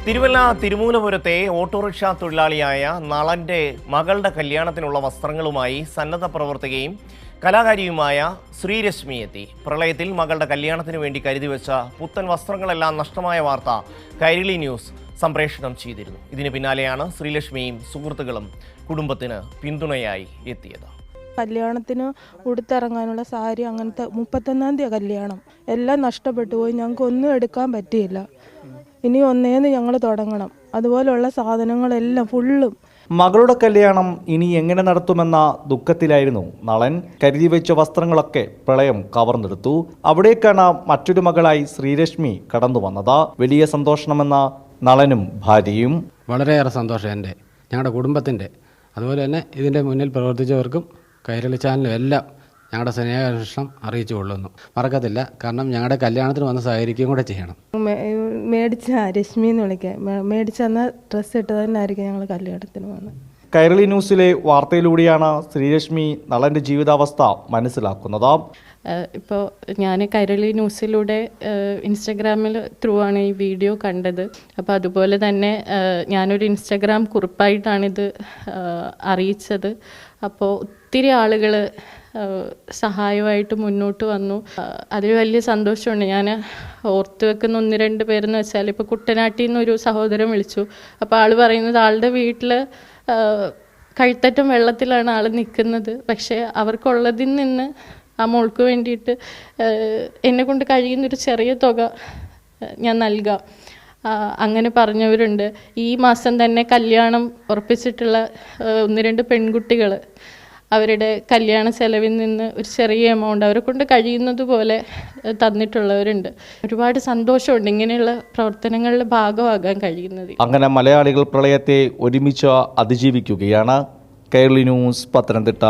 Thiruvalla തിരുമൂലപുരത്തെ autorickshaw തൊഴിലാളിയായ നളന്റെ മകളുടെ കല്യാണത്തിനുള്ള വസ്ത്രങ്ങളുമായി സന്നദ്ധ പ്രവർത്തകയും കലാകാരിയുമായ ശ്രീരശ്മി എത്തി. പ്രളയത്തിൽ മകളുടെ കല്യാണത്തിനു വേണ്ടി കരുതിവെച്ച പുത്തൻ വസ്ത്രങ്ങളെല്ലാം നഷ്ടമായ വാർത്ത കൈരളി ന്യൂസ് സംപ്രേഷണം ചെയ്തിരുന്നു. ഇതിന് പിന്നാലെയാണ് ശ്രീലക്ഷ്മിയും സുഹൃത്തുക്കളും കുടുംബത്തിന് പിന്തുണയായി എത്തിയത്. കല്യാണത്തിന് ഉടുത്തിറങ്ങാനുള്ള സാരി അങ്ങനത്തെ 31-ാം തീയതി കല്യാണം എല്ലാം നഷ്ടപ്പെട്ടു പോയി. ഞങ്ങൾക്ക് ഒന്നും എടുക്കാൻ പറ്റിയില്ല. ഇനി ഒന്നേന്ന് ഞങ്ങൾ തുടങ്ങണം. അതുപോലുള്ള സാധനങ്ങളെല്ലാം ഫുള്ളും. മകളുടെ കല്യാണം ഇനി എങ്ങനെ നടത്തുമെന്ന ദുഃഖത്തിലായിരുന്നു നളൻ. കരുതി വെച്ച വസ്ത്രങ്ങളൊക്കെ പ്രളയം കവർന്നെടുത്തു. അവിടേക്കാണ് മറ്റൊരു മകളായി ശ്രീരശ്മി കടന്നു വന്നത്. വലിയ സന്തോഷമെന്ന നളനും ഭാര്യയും. വളരെയേറെ സന്തോഷം എൻ്റെ, ഞങ്ങളുടെ കുടുംബത്തിൻ്റെ, അതുപോലെ തന്നെ ഇതിൻ്റെ മുന്നിൽ പ്രവർത്തിച്ചവർക്കും കൈരളി ചാനലും എല്ലാം ഞങ്ങളുടെ സ്നേഹാന്വേഷണം അറിയിച്ചു കൊള്ളുന്നു. മറക്കത്തില്ല, കാരണം ഞങ്ങളുടെ കല്യാണത്തിന് വന്ന് സഹകരിക്കുകയും കൂടെ ചെയ്യണം. മേടിച്ച രശ്മി എന്ന് വിളിക്കാം, മേടിച്ചെന്ന ഡ്രസ്സ് ഇട്ട് തന്നെ ആയിരിക്കും ഞങ്ങൾ കല്യാണത്തിന് വന്നത്. കൈരളി ന്യൂസിലെ വാർത്തയിലൂടെയാണ് ശ്രീരശ്മി നളന്റെ ജീവിതാവസ്ഥ മനസ്സിലാക്കുന്നത്. ഇപ്പോൾ ഞാൻ കൈരളി ന്യൂസിലൂടെ ഇൻസ്റ്റഗ്രാമിൽ ത്രൂ ആണ് ഈ വീഡിയോ കണ്ടത്. അപ്പോൾ അതുപോലെ തന്നെ ഞാനൊരു ഇൻസ്റ്റഗ്രാം കുറിപ്പായിട്ടാണിത് അറിയിച്ചത്. അപ്പോൾ ഒത്തിരി ആളുകൾ സഹായമായിട്ട് മുന്നോട്ട് വന്നു. അതിൽ വലിയ സന്തോഷമുണ്ട്. ഞാൻ ഓർത്ത് വെക്കുന്ന 1-2 പേരെന്ന് വെച്ചാൽ, ഇപ്പോൾ കുട്ടനാട്ടിൽ നിന്നൊരു സഹോദരൻ വിളിച്ചു. അപ്പോൾ ആൾ പറയുന്നത് ആളുടെ വീട്ടിൽ കഴുത്തറ്റം വെള്ളത്തിലാണ് ആൾ നിൽക്കുന്നത്. പക്ഷേ അവർക്കുള്ളതിൽ നിന്ന് ആ മോൾക്ക് വേണ്ടിയിട്ട് എന്നെ കൊണ്ട് കഴിയുന്നൊരു ചെറിയ തുക ഞാൻ നൽകാം, അങ്ങനെ പറഞ്ഞവരുണ്ട്. ഈ മാസം തന്നെ കല്യാണം ഉറപ്പിച്ചിട്ടുള്ള 1-2 പെൺകുട്ടികൾ അവരുടെ കല്യാണ ചെലവിൽ നിന്ന് ഒരു ചെറിയ എമൗണ്ട് അവരെ കൊണ്ട് കഴിയുന്നത് പോലെ തന്നിട്ടുള്ളവരുണ്ട്. ഒരുപാട് സന്തോഷമുണ്ട് ഇങ്ങനെയുള്ള പ്രവർത്തനങ്ങളുടെ ഭാഗമാകാൻ കഴിയുന്നത്. അങ്ങനെ മലയാളികൾ പ്രളയത്തെ ഒരുമിച്ച് അതിജീവിക്കുകയാണ്. കൈരളി ന്യൂസ്, പത്തനംതിട്ട.